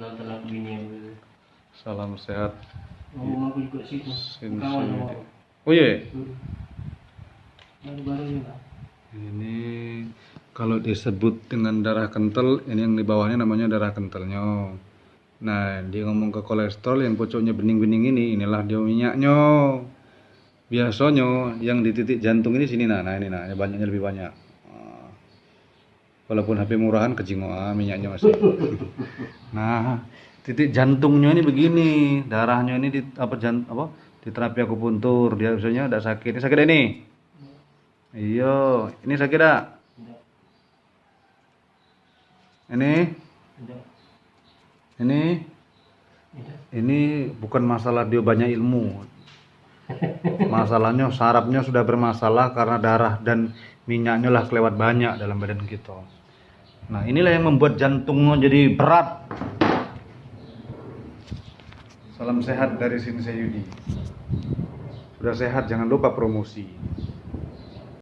nonton aku gini ya. Salam sehat. Ngomong aku juga sih tuh. Kawan sama aku. Oh iya. Baru-baru ini Pak. Ini kalau disebut dengan darah kental, ini yang di bawahnya namanya darah kentalnya. Nah, dia ngomong ke kolesterol yang pucuknya bening-bening ini, inilah dia minyaknya. Biasanya yang di titik jantung ini sini nah ini nah, banyaknya lebih banyak. Walaupun HP murahan kejingoan minyaknya masih. Nah, titik jantungnya ini begini, darahnya ini di di terapi akupuntur, dia biasanya udah sakit. Ini sakit ini? Iya, ini sakit dak? Tidak. Ini? Tidak. Ini? Tidak. Ini bukan masalah dia banyak ilmu. Masalahnya sarafnya sudah bermasalah karena darah dan minyaknya lah kelewat banyak dalam badan kita. Nah, inilah yang membuat jantungnya jadi berat. Salam sehat dari Sensei Yudi. Sudah sehat, jangan lupa promosi.